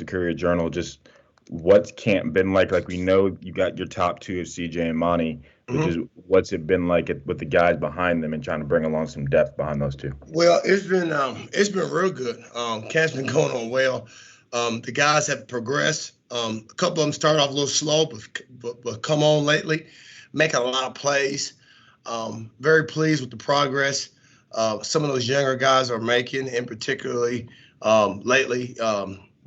Courier Journal, just what's camp been like? Like we know you got your top two of CJ and Monty, but Mhm. just what's it been like with the guys behind them and trying to bring along some depth behind those two? Well, it's been real good. Camp's been going on well. The guys have progressed. A couple of them started off a little slow, but come on lately, making a lot of plays. Very pleased with the progress some of those younger guys are making, and particularly lately,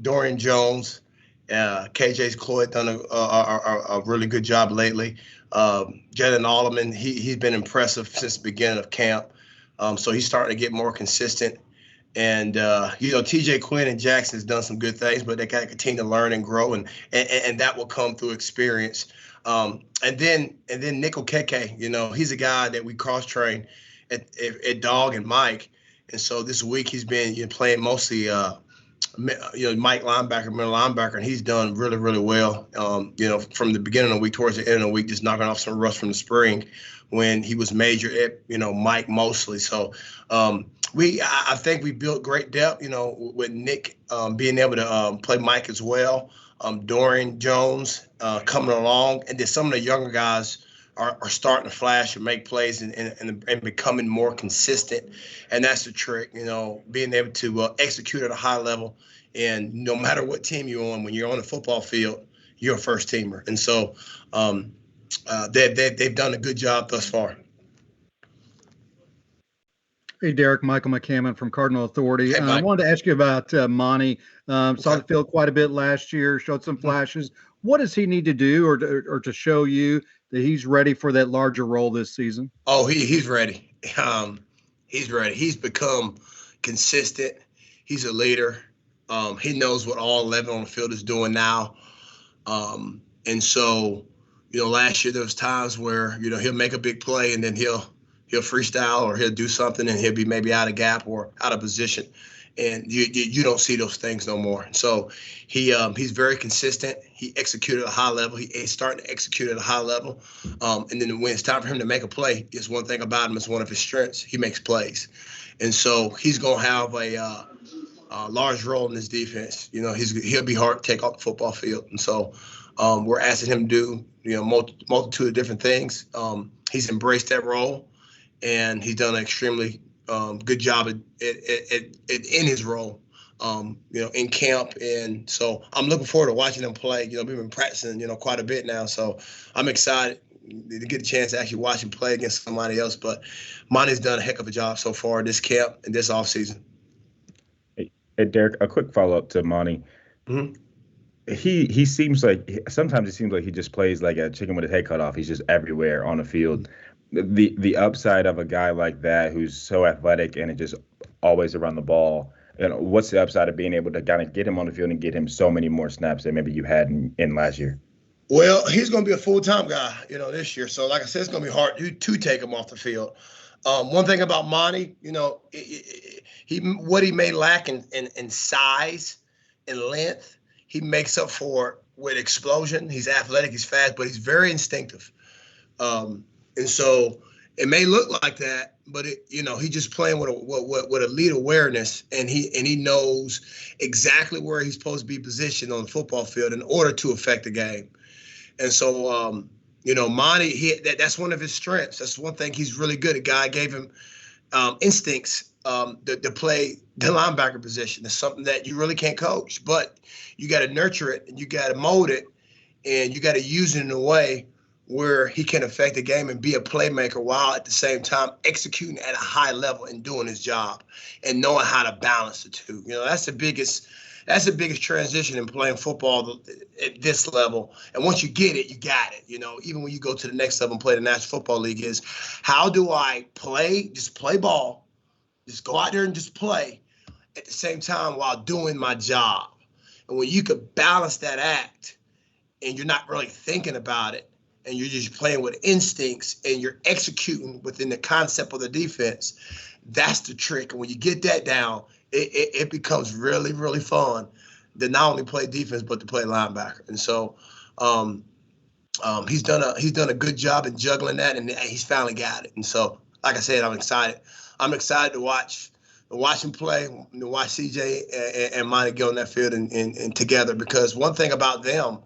Dorian Jones, KJ's Cloyd done a really good job lately. Jalen Alleman, he's been impressive since the beginning of camp. So he's starting to get more consistent. And TJ Quinn and Jackson has done some good things, but they got to continue to learn and grow, and that will come through experience. And then Nickel Keke, he's a guy that we cross train at Dog and Mike, and so this week he's been playing mostly Mike linebacker, middle linebacker, and he's done really, really well. From the beginning of the week towards the end of the week, just knocking off some rust from the spring when he was major at Mike mostly. So I think we built great depth. With Nick being able to play Mike as well. Dorian Jones coming along, and then some of the younger guys are starting to flash and make plays and becoming more consistent. And that's the trick, being able to execute at a high level. And no matter what team you're on, when you're on the football field, you're a first teamer. And so they've done a good job thus far. Hey, Derek, Michael McCammon from Cardinal Authority. Hey, I Mike. wanted to ask you about Monty. Saw Okay. the field quite a bit last year, showed some flashes. What does he need to do or to show you that he's ready for that larger role this season? Oh, he's ready. He's ready. He's become consistent. He's a leader. He knows what all 11 on the field is doing now. And so, last year there was times where he'll make a big play and then he'll freestyle or he'll do something and he'll be maybe out of gap or out of position. And you don't see those things no more. So he's very consistent. He executed at a high level. He's starting to execute at a high level. And then when it's time for him to make a play, it's one thing about him. It's one of his strengths. He makes plays. And so he's going to have a large role in this defense. He'll be hard to take off the football field. And so we're asking him to do multitude of different things. He's embraced that role, and he's done an extremely good job in his role, in camp. And so I'm looking forward to watching him play. We've been practicing, quite a bit now. So I'm excited to get a chance to actually watch him play against somebody else. But Monty's done a heck of a job so far this camp and this offseason. Hey, Derek, a quick follow-up to Monty. Mm-hmm. He seems like sometimes it seems like he just plays like a chicken with his head cut off. He's just everywhere on the field. The upside of a guy like that who's so athletic and just always around the ball, what's the upside of being able to kind of get him on the field and get him so many more snaps than maybe you had in last year? Well, he's going to be a full-time guy, this year. So, like I said, it's going to be hard to take him off the field. One thing about Monty, what he may lack in size and length, he makes up for with explosion. He's athletic, he's fast, but he's very instinctive. And so it may look like that, but he's just playing with a lead awareness, and he knows exactly where he's supposed to be positioned on the football field in order to affect the game. And so, Monty, that's one of his strengths. That's one thing he's really good at. God gave him instincts to play the linebacker position. It's something that you really can't coach, but you got to nurture it and you got to mold it, and you got to use it in a way where he can affect the game and be a playmaker while at the same time executing at a high level and doing his job and knowing how to balance the two. That's the biggest transition in playing football at this level. And once you get it, you got it. Even when you go to the next level and play the National Football League, is how do I just play ball, just go out there and just play at the same time while doing my job. And when you could balance that act and you're not really thinking about it, and you're just playing with instincts and you're executing within the concept of the defense, that's the trick. And when you get that down, it becomes really, really fun to not only play defense, but to play linebacker. And so he's done a good job in juggling that, and he's finally got it. And so, like I said, I'm excited. I'm excited to watch watch him play, watch CJ and Monty go on that field and together. Because one thing about them,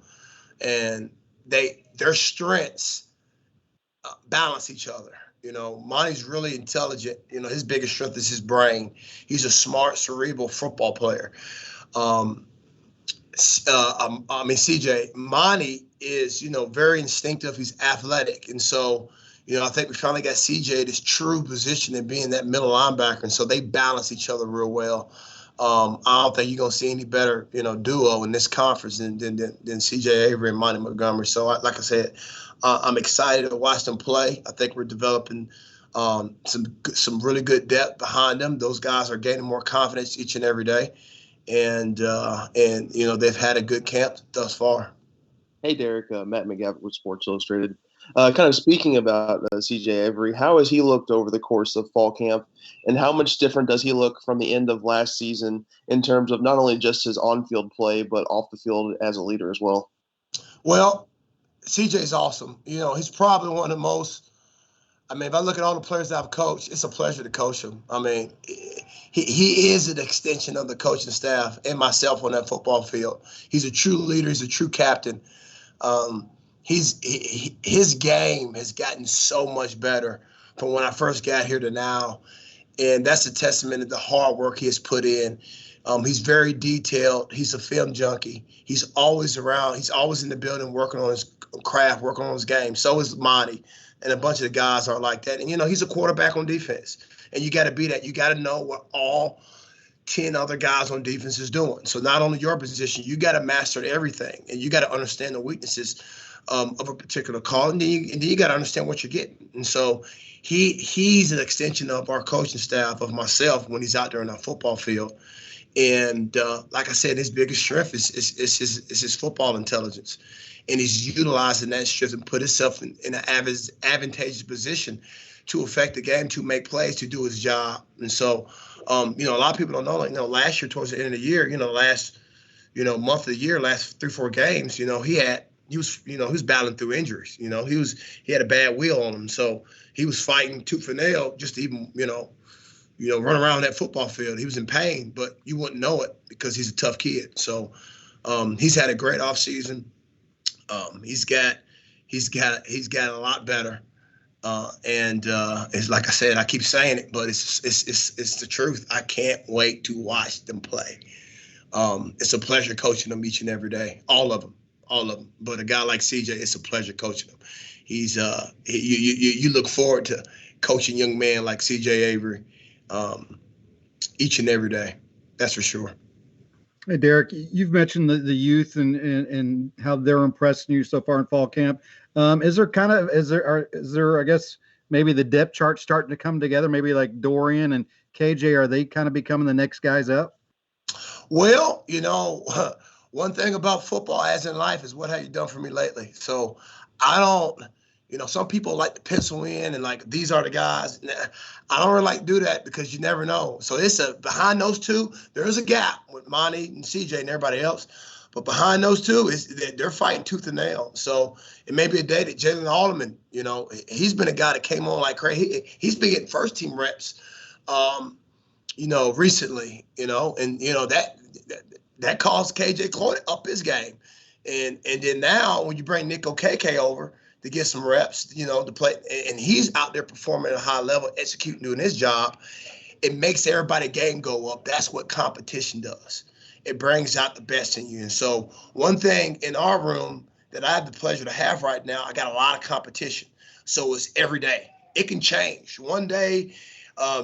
and their strengths balance each other. Monty's really intelligent. His biggest strength is his brain. He's a smart, cerebral football player. CJ, Monty is, very instinctive. He's athletic. And so, I think we finally got CJ at his true position in being that middle linebacker. And so they balance each other real well. I don't think you're going to see any better, duo in this conference than CJ Avery and Monty Montgomery. So, like I said, I'm excited to watch them play. I think we're developing some really good depth behind them. Those guys are gaining more confidence each and every day. And they've had a good camp thus far. Hey, Derek, Matt McGavitt with Sports Illustrated. Kind of speaking about CJ Avery, how has he looked over the course of fall camp, and how much different does he look from the end of last season in terms of not only just his on-field play, but off the field as a leader as well? Well, CJ's awesome. He's probably one of the most – if I look at all the players that I've coached, it's a pleasure to coach him. He is an extension of the coaching staff and myself on that football field. He's a true leader. He's a true captain. His game has gotten so much better from when I first got here to now, and that's a testament to the hard work he has put in. He's very detailed. He's a film junkie. He's always around. He's always in the building working on his craft, working on his game. So is Monty, and a bunch of the guys are like that. And, he's a quarterback on defense, and you got to be that. You got to know what all 10 other guys on defense is doing. So not only your position, you got to master everything, and you got to understand the weaknesses of a particular call, and then you got to understand what you're getting. And so he's an extension of our coaching staff, of myself, when he's out there on our football field. And like I said, his biggest strength is his football intelligence, and he's utilizing that strength and put himself in an advantageous position to affect the game, to make plays, to do his job. And so, a lot of people don't know, last year towards the end of the year, last, month of the year, last 3-4 games, he was battling through injuries. He had a bad wheel on him. So he was fighting tooth and nail just to even, run around that football field. He was in pain, but you wouldn't know it because he's a tough kid. So he's had a great offseason. He's got a lot better. And it's like I said, I keep saying it, but it's the truth. I can't wait to watch them play. It's a pleasure coaching them each and every day, all of them. But a guy like CJ, it's a pleasure coaching him. He's you look forward to coaching young man like CJ Avery each and every day. That's for sure. Hey, Derek, you've mentioned the youth and how they're impressing you so far in fall camp. Is there I guess maybe the depth chart starting to come together? Maybe like Dorian and KJ, are they kind of becoming the next guys up? Well, one thing about football, as in life, is what have you done for me lately? So I don't, some people like to pencil in and like, these are the guys. I don't really like to do that because you never know. So behind those two, there is a gap with Monty and CJ and everybody else. But behind those two is that they're fighting tooth and nail. So it may be a day that Jalen Alderman, he's been a guy that came on like crazy. He's been getting first team reps, recently, and that caused KJ Cloyd up his game. And then now when you bring Nico KK over to get some reps, to play, and he's out there performing at a high level, executing, doing his job, it makes everybody's game go up. That's what competition does. It brings out the best in you. And so one thing in our room that I have the pleasure to have right now, I got a lot of competition. So it's every day. It can change. One day,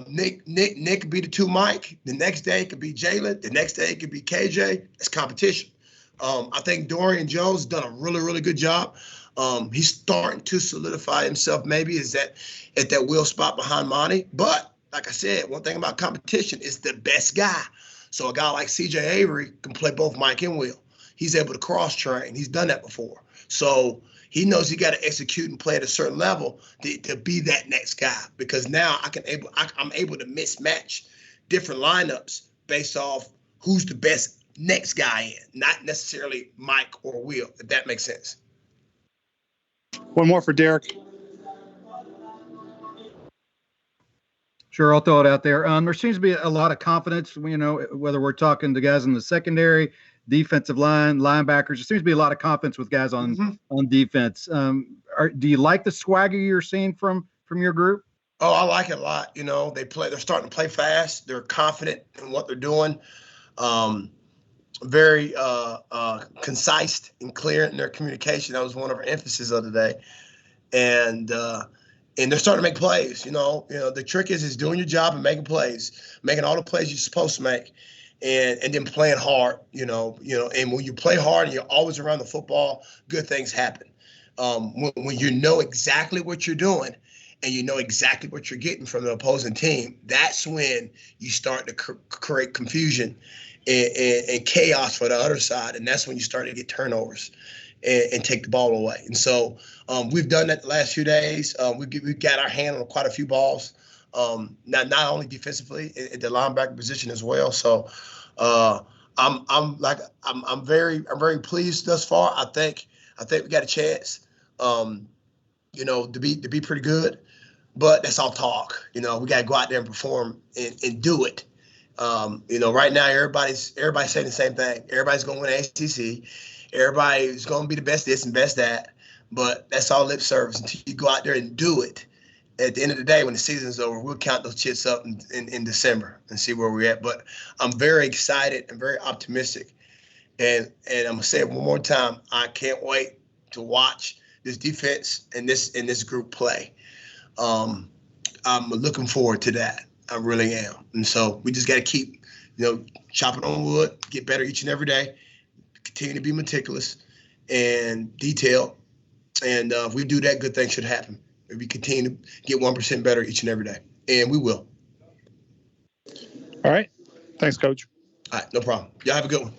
Nick could be the 2 Mike. The next day it could be Jalen. The next day it could be KJ. It's competition. I think Dorian Jones has done a really, really good job. He's starting to solidify himself maybe at that wheel spot behind Monty. But like I said, one thing about competition is the best guy. So a guy like CJ Avery can play both Mike and Will. He's able to cross-train. He's done that before. So he knows he got to execute and play at a certain level to be that next guy. Because now I'm able to mismatch different lineups based off who's the best next guy in, not necessarily Mike or Will, if that makes sense. One more for Derek. Sure, I'll throw it out there. There seems to be a lot of confidence, whether we're talking to guys in the secondary, defensive line, linebackers. There seems to be a lot of confidence with guys on defense. Do you like the swagger you're seeing from your group? Oh, I like it a lot. They're starting to play fast. They're confident in what they're doing. Very concise and clear in their communication. That was one of our emphasis of the day. And they're starting to make plays. The trick is doing your job and making plays, making all the plays you're supposed to make, and then playing hard. And when you play hard and you're always around the football, good things happen. When you know exactly what you're doing and you know exactly what you're getting from the opposing team, that's when you start to create confusion and chaos for the other side, and that's when you start to get turnovers and take the ball away. And so we've done that the last few days. We've got our hand on quite a few balls, not only defensively at the linebacker position as well. So I'm very pleased thus far. I think we got a chance, to be pretty good. But that's all talk. We got to go out there and perform and do it. Right now everybody's saying the same thing. Everybody's going to win ACC. Everybody's going to be the best this and best that. But that's all lip service until you go out there and do it. At the end of the day, when the season's over, we'll count those chits up in December and see where we're at. But I'm very excited and very optimistic. And I'm going to say it one more time. I can't wait to watch this defense and this group play. I'm looking forward to that. I really am. And so we just got to keep, chopping on wood, get better each and every day, continue to be meticulous and detailed. And if we do that, good things should happen. If we continue to get 1% better each and every day. And we will. All right. Thanks, Coach. All right. No problem. Y'all have a good one.